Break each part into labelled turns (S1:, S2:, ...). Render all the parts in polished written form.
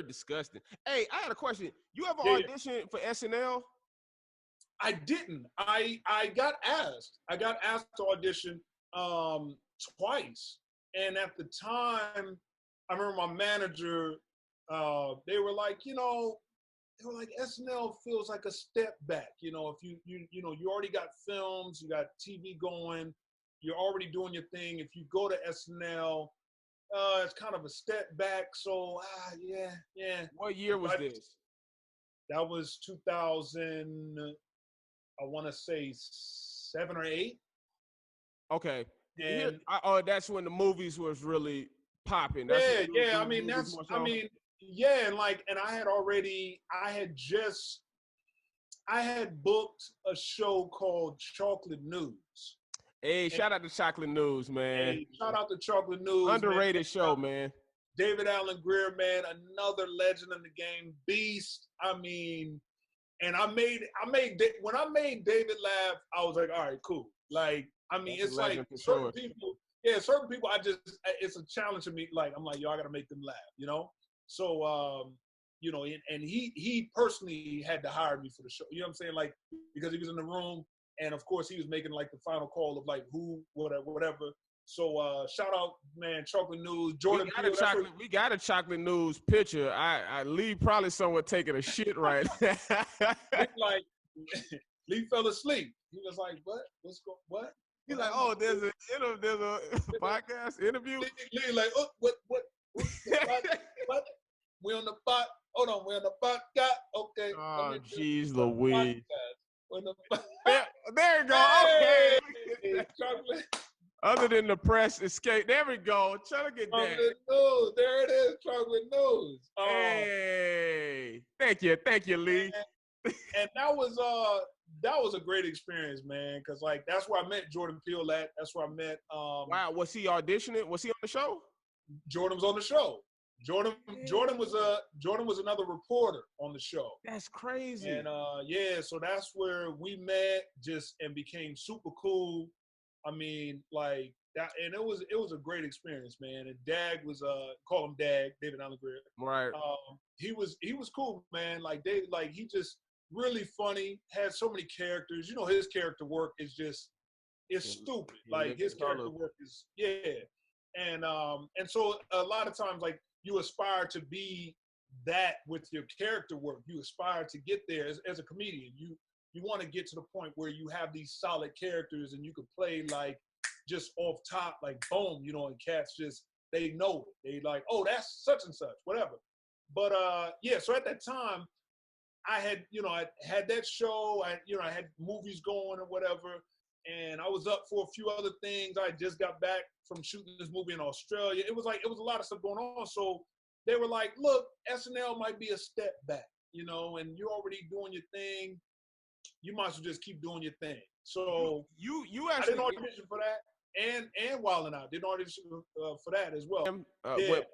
S1: disgusting. Hey, I had a question. You ever
S2: Yeah.
S1: auditioned for SNL?
S2: I didn't. I got asked. I got asked to audition twice, and at the time, I remember my manager. They were like, they were like, SNL feels like a step back. If you already got films, you got TV going, you're already doing your thing. If you go to SNL, it's kind of a step back. So yeah.
S1: What year was this?
S2: That was 2000. I want to say 7 or 8.
S1: Okay.
S2: And
S1: that's when the movies was really popping.
S2: yeah. I mean, and I had booked a show called Chocolate News.
S1: Hey, shout out to Chocolate News, man.
S2: Hey, shout out to Chocolate News.
S1: Underrated show, man.
S2: David Alan Grier, man, another legend in the game, beast. I mean, and when I made David laugh, I was like, all right, cool. Like, I mean, it's like certain people, it's a challenge to me. Like, I'm like, yo, I gotta make them laugh, So, and he personally had to hire me for the show. You know what I'm saying? Like, because he was in the room, and of course he was making like the final call of like who, whatever. So shout out, man, Chocolate News, Jordan.
S1: We got a Chocolate News picture. I Lee probably somewhere taking a shit right now.
S2: Like Lee fell asleep. He was like, what?
S1: He's like, oh, there's a podcast interview.
S2: Lee like, oh, what? We on the pot. Hold on, we on the podcast. Okay.
S1: Oh, jeez Louise. There you go.
S2: Hey,
S1: okay.
S2: Chocolate.
S1: Other than the press escape, there we go. Try to get that.
S2: Chocolate News, there it is. Chocolate News.
S1: Hey, thank you, Lee.
S2: And that was a great experience, man. Cause like that's where I met Jordan Peele at. That's where I met.
S1: Wow, was he auditioning? Was he on the show?
S2: Jordan was on the show. Jordan was another reporter on the show.
S1: That's crazy.
S2: And so that's where we met, and became super cool. I mean, like that, and it was a great experience, man. And Dag was call him Dag, David Alan Grier.
S1: Right.
S2: He was cool, man. Like he just really funny, had so many characters. His character work is stupid. Like his character work is And so a lot of times, like, you aspire to be that with your character work. You aspire to get there as a comedian. You want to get to the point where you have these solid characters and you could play like just off top, like boom, and cats they know it. They like, oh, that's such and such, whatever. But so at that time, I had, I had that show. I had movies going or whatever. And I was up for a few other things. I just got back from shooting this movie in Australia. It was a lot of stuff going on. So they were like, look, SNL might be a step back, and you're already doing your thing. You might as well just keep doing your thing. So
S1: you actually
S2: I didn't audition for that, and Wildin' Out didn't audition for that as well.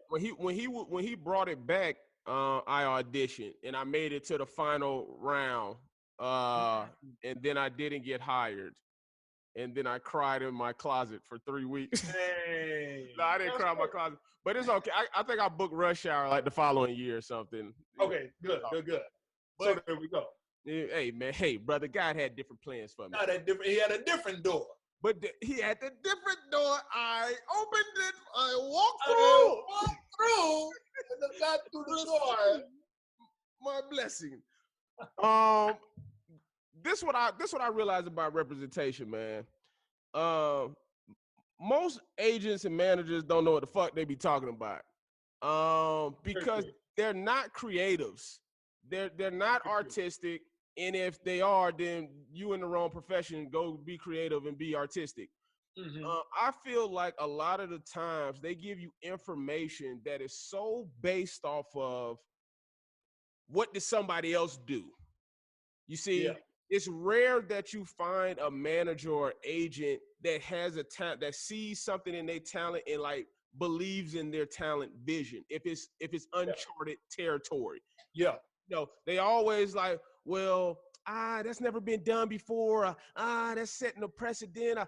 S1: When he brought it back, I auditioned and I made it to the final round, and then I didn't get hired. And then I cried in my closet for 3 weeks.
S2: Hey,
S1: no, I didn't cry in my closet, but it's okay. I think I booked Rush Hour like the following year or something.
S2: Okay, good. But, so there we go.
S1: Hey, man. Hey, brother, God had different plans for me.
S2: Not that different. He had a different door.
S1: But he had the different door. I opened it. I walked through.
S2: And got through the door.
S1: My blessing. This what I realized about representation, man. Most agents and managers don't know what the fuck they be talking about. Because they're not creatives. They're not artistic. And if they are, then you in the wrong profession, go be creative and be artistic. Mm-hmm. I feel like a lot of the times they give you information that is so based off of what did somebody else do. You see, It's rare that you find a manager or agent that has a talent, that sees something in their talent and like believes in their talent vision. If it's uncharted territory. Yeah. They always like, well, that's never been done before. That's setting a precedent.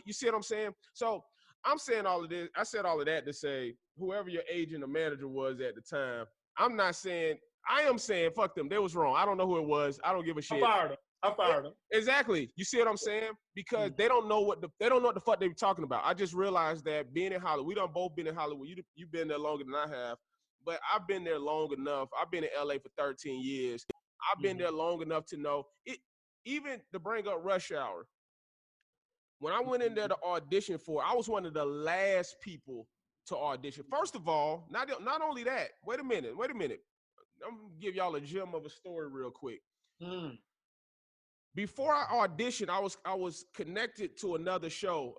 S1: You see what I'm saying? So I'm saying all of this. I said all of that to say, whoever your agent or manager was at the time, I'm not saying, I am saying, fuck them. They was wrong. I don't know who it was. I don't give a shit.
S2: I fired them.
S1: Exactly. You see what I'm saying? Because they don't know what the fuck they were talking about. I just realized that being in Hollywood, we done both been in Hollywood. You've been there longer than I have, but I've been there long enough. I've been in LA for 13 years. I've been there long enough to know it. Even to bring up Rush Hour, when I went in there to audition for, I was one of the last people to audition. First of all, not only that. Wait a minute. I'm gonna give y'all a gem of a story real quick. Before I auditioned, I was connected to another show,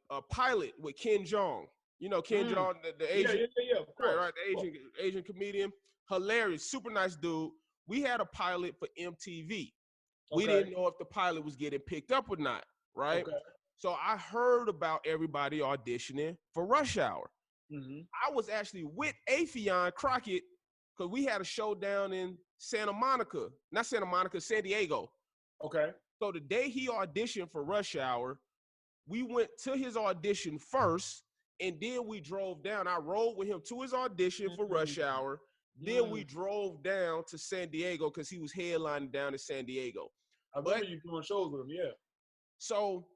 S1: a pilot with Ken Jeong. You know Ken Jeong, the Asian,
S2: of course,
S1: right, the Asian comedian, hilarious, super nice dude. We had a pilot for MTV. We didn't know if the pilot was getting picked up or not, right? Okay. So I heard about everybody auditioning for Rush Hour. I was actually with Afion Crockett because we had a show down in San Diego. Okay. So the day he auditioned for Rush Hour, we went to his audition first, and then we drove down. I rode with him to his audition for Rush Hour. Then we drove down to San Diego because he was headlining down in San Diego.
S2: I remember you doing shows with him, yeah.
S1: So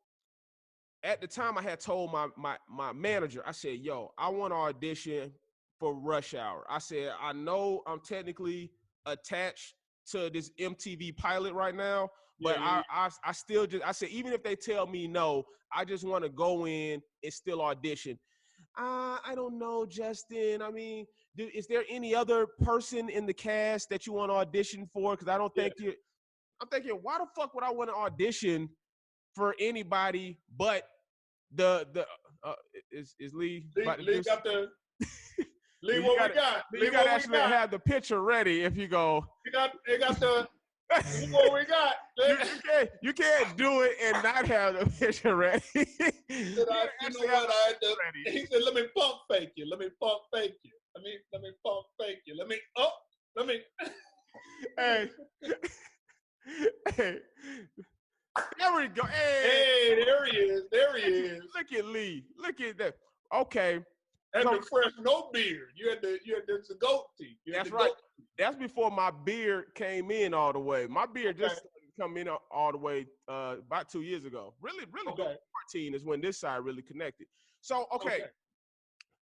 S1: at the time, I had told my manager, I said, yo, I want to audition for Rush Hour. I said, I know I'm technically attached to this MTV pilot right now, but I still just, I said, even if they tell me no, I just want to go in and still audition. I don't know, Justin. I mean, is there any other person in the cast that you want to audition for? Because I don't think I'm thinking, why the fuck would I want to audition for anybody but is Lee?
S2: Lee got the Lee. What we got?
S1: You got to actually have the picture ready. If you go,
S2: it got the. What we got?
S1: You can't do it and not have the picture ready.
S2: He said, "Let me pump fake you. Let me pump fake you. Let me pump fake you. Let me."
S1: Hey. Hey. There we go.
S2: Hey, there he is.
S1: Look at Lee. Look at that. Okay.
S2: And the fresh no beard. You had the goat teeth.
S1: That's right. That's before my beard came in all the way. My beard just come in all the way about 2 years ago. Really, 14 is when this side really connected. So, okay.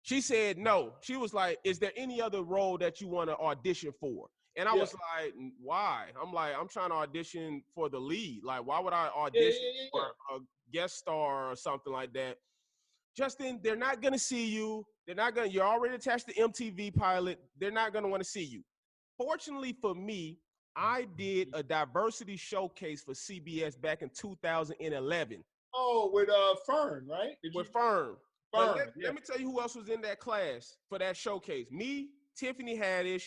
S1: She said no. She was like, is there any other role that you want to audition for? And I was like, why? I'm like, I'm trying to audition for the lead. Like, why would I audition for a guest star or something like that? Justin, they're not going to see you. You're already attached to MTV pilot. They're not going to want to see you. Fortunately for me, I did a diversity showcase for CBS back in 2011.
S2: Oh, with Fern, right?
S1: Fern. Let me tell you who else was in that class for that showcase. Me, Tiffany Haddish,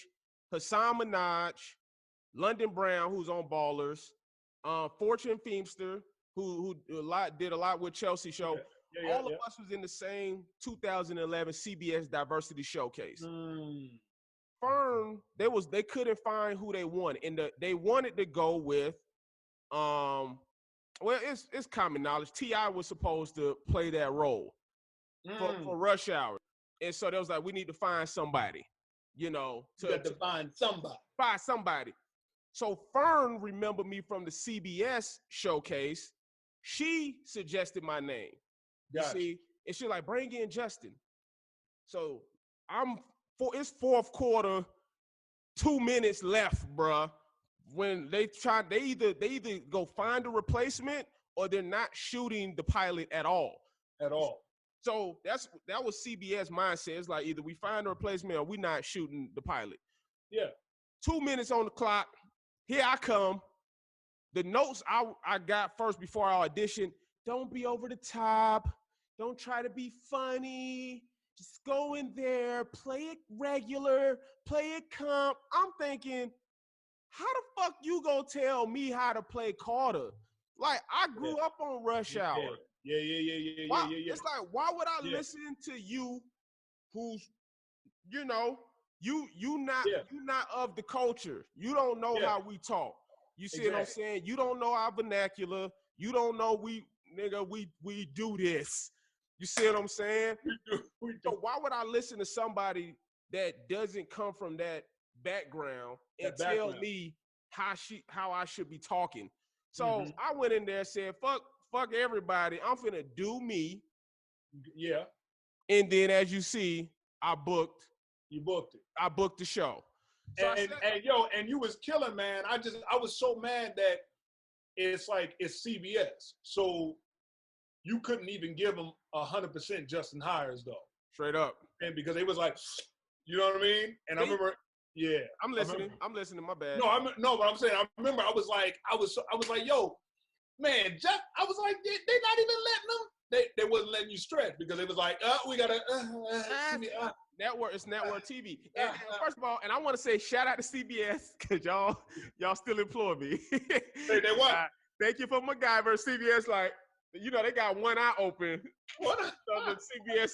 S1: Hassan Minaj, London Brown, who's on Ballers, Fortune Feimster, who did a lot with Chelsea Show. All of us was in the same 2011 CBS Diversity Showcase. Fern, they couldn't find who they wanted, and they wanted to go with, well, it's common knowledge. T.I. was supposed to play that role for Rush Hour, and so they was like, we need to find somebody. You got to
S2: find somebody.
S1: Find somebody. So Fern remembered me from the CBS showcase. She suggested my name. You see, and she's like, bring in Justin. So it's fourth quarter, 2 minutes left, bruh. When they either go find a replacement or they're not shooting the pilot at all. So that was CBS mindset. It's like either we find a replacement or we not shooting the pilot.
S2: Yeah.
S1: 2 minutes on the clock. Here I come. The notes I got first before I auditioned, don't be over the top. Don't try to be funny. Just go in there, play it regular, play it comp. I'm thinking, how the fuck you gonna tell me how to play Carter? Like, I grew up on Rush Hour.
S2: Yeah.
S1: It's like, why would I listen to you who's, you not of the culture. You don't know how we talk. You see what I'm saying? You don't know our vernacular. You don't know we do this. You see what I'm saying?
S2: We do.
S1: So why would I listen to somebody that doesn't come from that background and tell me how I should be talking. So
S2: Mm-hmm.
S1: I went in there and said, fuck everybody. I'm finna do me.
S2: Yeah.
S1: And then as you see, I booked.
S2: You booked it.
S1: I booked the show. So
S2: and you was killing, man. I was so mad that it's CBS. So you couldn't even give them 100% Justin Hires though.
S1: Straight up.
S2: And because they was like, you know what I mean? And I remember, yeah.
S1: I'm listening. I'm listening. My bad.
S2: No, but I'm saying, I remember I was like, yo, man, I was like, they not even letting them. They wasn't letting you stretch because they was like, we gotta.
S1: Network, it's network TV. And first of all, and I want to say shout out to CBS because y'all still employ me.
S2: They what?
S1: Thank you for MacGyver. CBS, like, you know, they got one eye open.
S2: What?
S1: CBS.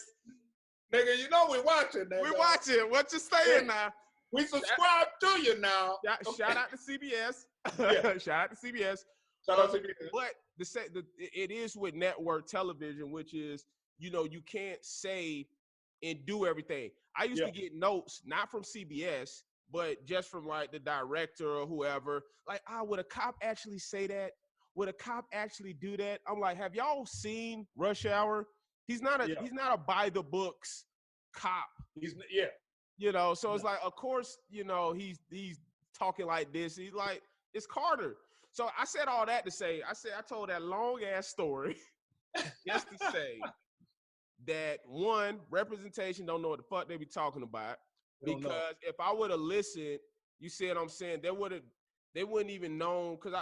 S2: Nigga, you know we watching. Nigga.
S1: We watching. What you saying now?
S2: We subscribe to you now.
S1: Shout out to CBS.
S2: Yeah.
S1: Shout out to CBS.
S2: Shout out to CBS.
S1: But it is with network television, which is, you know, you can't say and do everything. I used to get notes, not from CBS, but just from like the director or whoever. Like, would a cop actually say that? Would a cop actually do that? I'm like, have y'all seen Rush Hour? He's not a by the books cop. You know, so it's like, of course, you know, he's talking like this. He's like, it's Carter. So I said all that to say, I told that long ass story just to say that one, representation don't know what the fuck they be talking about. Because if I would have listened, you see what I'm saying, they wouldn't even known, because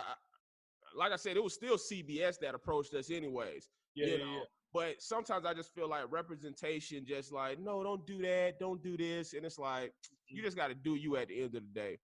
S1: like I said, it was still CBS that approached us anyways. You know? But sometimes I just feel like representation just like, no, don't do that, don't do this. And it's like, you just got to do you at the end of the day.